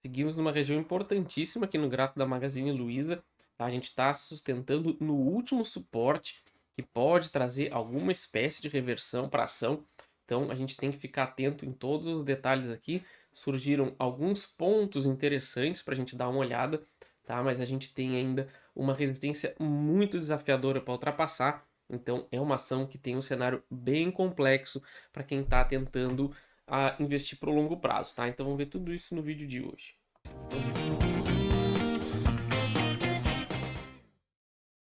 Seguimos numa região importantíssima aqui no gráfico da Magazine Luiza, tá? A gente está se sustentando no último suporte que pode trazer alguma espécie de reversão para a ação. Então a gente tem que ficar atento em todos os detalhes aqui. Surgiram alguns pontos interessantes para a gente dar uma olhada, tá? Mas a gente tem ainda uma resistência muito desafiadora para ultrapassar. Então é uma ação que tem um cenário bem complexo para quem está tentando investir para o longo prazo, tá? Então vamos ver tudo isso no vídeo de hoje.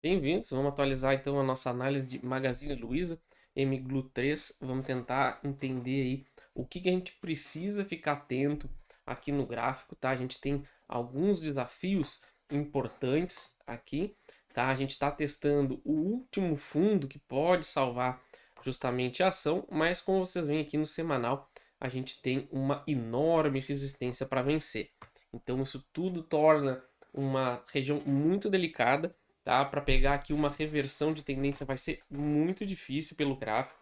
Bem-vindos, vamos atualizar então a nossa análise de Magazine Luiza, MGLU 3. Vamos tentar entender aí o que a gente precisa ficar atento aqui no gráfico, tá? A gente tem alguns desafios importantes aqui, tá? A gente está testando o último fundo que pode salvar justamente a ação, mas como vocês veem aqui no semanal, a gente tem uma enorme resistência para vencer. Então isso tudo torna uma região muito delicada, tá? Para pegar aqui uma reversão de tendência vai ser muito difícil pelo gráfico,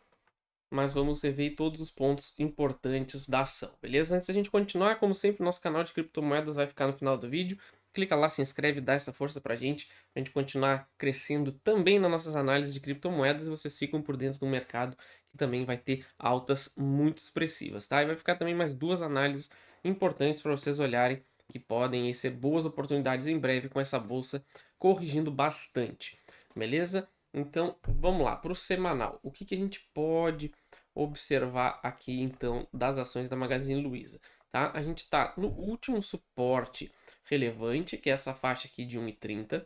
mas vamos rever todos os pontos importantes da ação, beleza? Antes da gente continuar, como sempre, nosso canal de criptomoedas vai ficar no final do vídeo. Clica lá, se inscreve, dá essa força pra gente continuar crescendo também nas nossas análises de criptomoedas e vocês ficam por dentro do mercado que também vai ter altas muito expressivas, tá? E vai ficar também mais duas análises importantes para vocês olharem que podem aí ser boas oportunidades em breve com essa bolsa corrigindo bastante, beleza? Então vamos lá, para o semanal. O que a gente pode observar aqui então das ações da Magazine Luiza, tá? A gente está no último suporte relevante, que é essa faixa aqui de 1,30.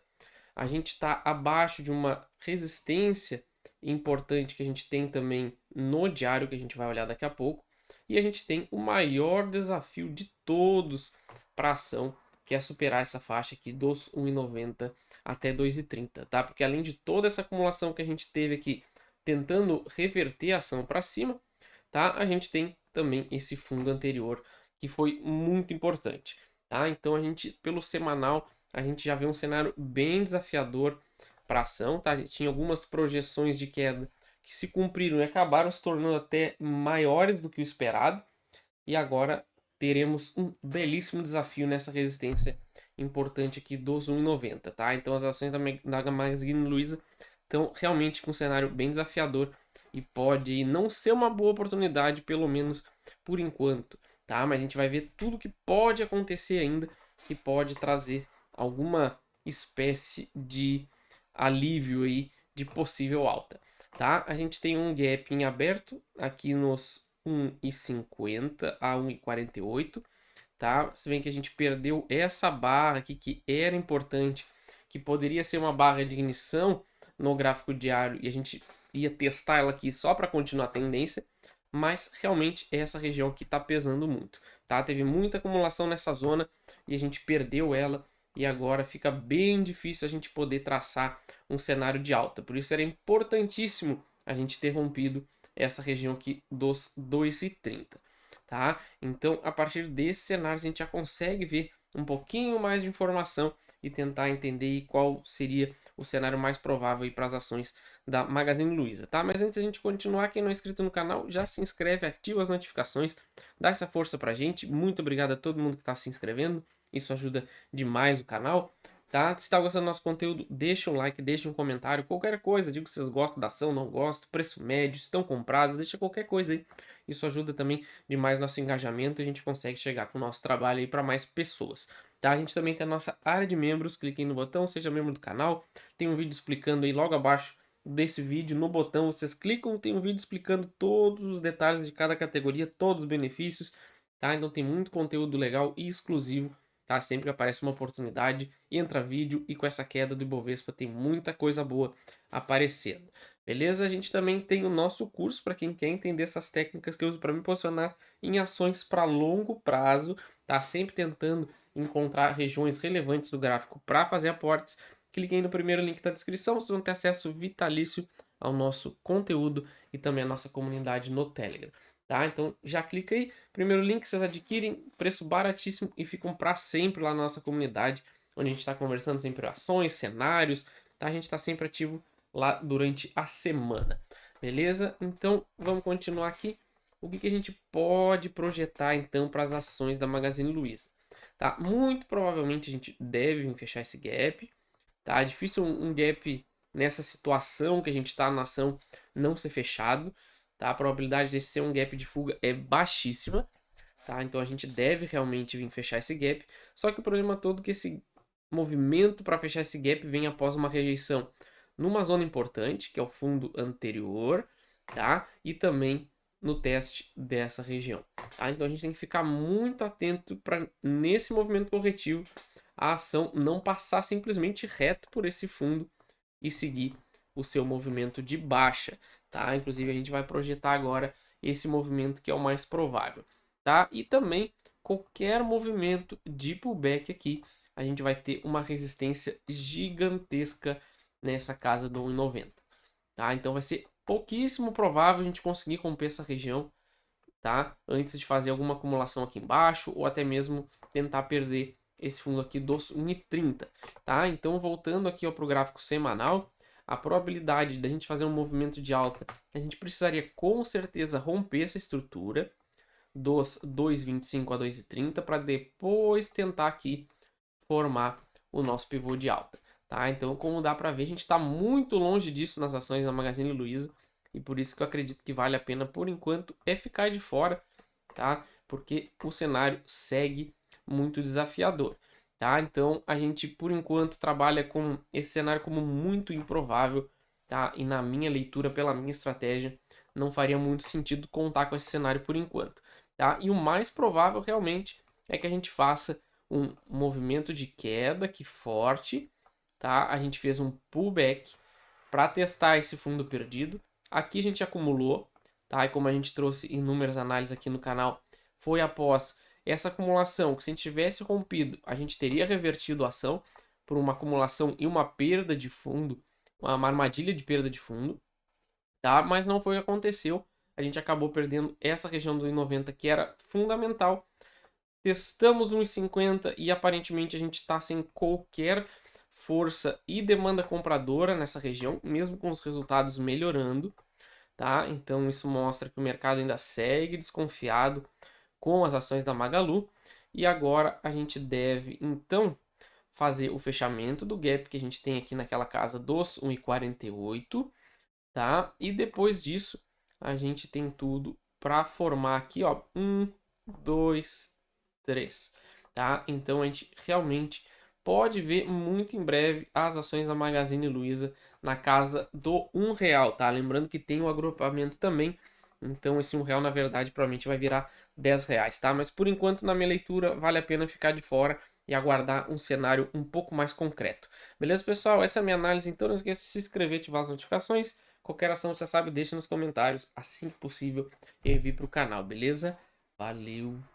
A gente está abaixo de uma resistência importante que a gente tem também no diário, que a gente vai olhar daqui a pouco. E a gente tem o maior desafio de todos para a ação, que é superar essa faixa aqui dos 1,90 até 2,30, tá? Porque além de toda essa acumulação que a gente teve aqui tentando reverter a ação para cima, tá? A gente tem também esse fundo anterior que foi muito importante, tá? Então a gente, pelo semanal, a gente já vê um cenário bem desafiador para a ação, tá? A gente tinha algumas projeções de queda que se cumpriram e acabaram se tornando até maiores do que o esperado, e agora teremos um belíssimo desafio nessa resistência importante aqui dos 1,90, tá? Então as ações da Magazine Luiza estão realmente com um cenário bem desafiador e pode não ser uma boa oportunidade, pelo menos por enquanto, tá? Mas a gente vai ver tudo que pode acontecer ainda, que pode trazer alguma espécie de alívio aí de possível alta, tá? A gente tem um gap em aberto aqui nos 1,50 a 1,48, tá? Você vê que a gente perdeu essa barra aqui que era importante, que poderia ser uma barra de ignição no gráfico diário e a gente ia testar ela aqui só para continuar a tendência, mas realmente é essa região que está pesando muito, tá? Teve muita acumulação nessa zona e a gente perdeu ela e agora fica bem difícil a gente poder traçar um cenário de alta. Por isso era importantíssimo a gente ter rompido essa região aqui dos 2,30, tá? Então, a partir desse cenário, a gente já consegue ver um pouquinho mais de informação e tentar entender qual seria o cenário mais provável para as ações da Magazine Luiza, tá? Mas antes de a gente continuar, quem não é inscrito no canal, já se inscreve, ativa as notificações, dá essa força pra gente. Muito obrigado a todo mundo que está se inscrevendo, isso ajuda demais o canal. Tá? Se está gostando do nosso conteúdo, deixa um like, deixa um comentário, qualquer coisa, diga se vocês gostam da ação, não gostam, preço médio, estão comprados, deixa qualquer coisa aí. Isso ajuda também demais nosso engajamento e a gente consegue chegar com o nosso trabalho aí para mais pessoas. Tá? A gente também tem a nossa área de membros, clique aí no botão, seja membro do canal. Tem um vídeo explicando aí logo abaixo desse vídeo, no botão, vocês clicam, tem um vídeo explicando todos os detalhes de cada categoria, todos os benefícios, tá? Então tem muito conteúdo legal e exclusivo, tá? Sempre que aparece uma oportunidade, entra vídeo e com essa queda do Ibovespa tem muita coisa boa aparecendo. Beleza? A gente também tem o nosso curso para quem quer entender essas técnicas que eu uso para me posicionar em ações para longo prazo, tá? Sempre tentando encontrar regiões relevantes do gráfico para fazer aportes. Clique aí no primeiro link da descrição, vocês vão ter acesso vitalício ao nosso conteúdo e também à nossa comunidade no Telegram. Tá? Então já clica aí, primeiro link, vocês adquirem, preço baratíssimo e ficam para sempre lá na nossa comunidade, onde a gente está conversando sempre ações, cenários, tá? A gente está sempre ativo lá durante a semana, beleza? Então vamos continuar aqui. O que a gente pode projetar então para as ações da Magazine Luiza? tá? Muito provavelmente a gente deve vir fechar esse gap, tá? É difícil um gap nessa situação que a gente está na ação não ser fechado, tá? A probabilidade de ser um gap de fuga é baixíssima, tá? Então a gente deve realmente vir fechar esse gap, só que o problema todo é que esse movimento para fechar esse gap vem após uma rejeição numa zona importante, que é o fundo anterior, tá? E também no teste dessa região, tá? Então a gente tem que ficar muito atento para nesse movimento corretivo a ação não passar simplesmente reto por esse fundo e seguir o seu movimento de baixa, tá? Inclusive a gente vai projetar agora esse movimento que é o mais provável, tá? E também qualquer movimento de pullback aqui, a gente vai ter uma resistência gigantesca nessa casa do 1,90, tá? Então vai ser pouquíssimo provável a gente conseguir romper essa região, tá? Antes de fazer alguma acumulação aqui embaixo ou até mesmo tentar perder esse fundo aqui dos 1,30, tá? Então voltando aqui para o gráfico semanal, a probabilidade da gente fazer um movimento de alta, a gente precisaria com certeza romper essa estrutura dos 2,25 a 2,30 para depois tentar aqui formar o nosso pivô de alta, tá? Então, como dá para ver, a gente está muito longe disso nas ações da Magazine Luiza e por isso que eu acredito que vale a pena, por enquanto, é ficar de fora, tá? Porque o cenário segue muito desafiador, tá? Então, a gente, por enquanto, trabalha com esse cenário como muito improvável, tá? E na minha leitura, pela minha estratégia, não faria muito sentido contar com esse cenário por enquanto, tá? E o mais provável, realmente, é que a gente faça um movimento de queda que forte, tá? A gente fez um pullback para testar esse fundo perdido. Aqui a gente acumulou, tá? E como a gente trouxe inúmeras análises aqui no canal, foi após essa acumulação que se a gente tivesse rompido, a gente teria revertido a ação por uma acumulação e uma perda de fundo, uma armadilha de perda de fundo, tá? Mas não foi o que aconteceu. A gente acabou perdendo essa região do 1,90 que era fundamental. Testamos 1,50 e aparentemente a gente está sem qualquer força e demanda compradora nessa região, mesmo com os resultados melhorando, tá? Então isso mostra que o mercado ainda segue desconfiado com as ações da Magalu e agora a gente deve então fazer o fechamento do gap que a gente tem aqui naquela casa dos 1,48, tá? E depois disso a gente tem tudo para formar aqui, ó, 1, 2, 3, tá? Então a gente realmente pode ver muito em breve as ações da Magazine Luiza na casa do R$ 1, tá? Lembrando que tem o agrupamento também, então esse R$ 1 na verdade provavelmente vai virar R$ 10, tá? Mas por enquanto na minha leitura vale a pena ficar de fora e aguardar um cenário um pouco mais concreto. Beleza, pessoal? Essa é a minha análise, então não esqueça de se inscrever e ativar as notificações. Qualquer ação, você sabe, deixa nos comentários assim que possível e envie para o canal, beleza? Valeu!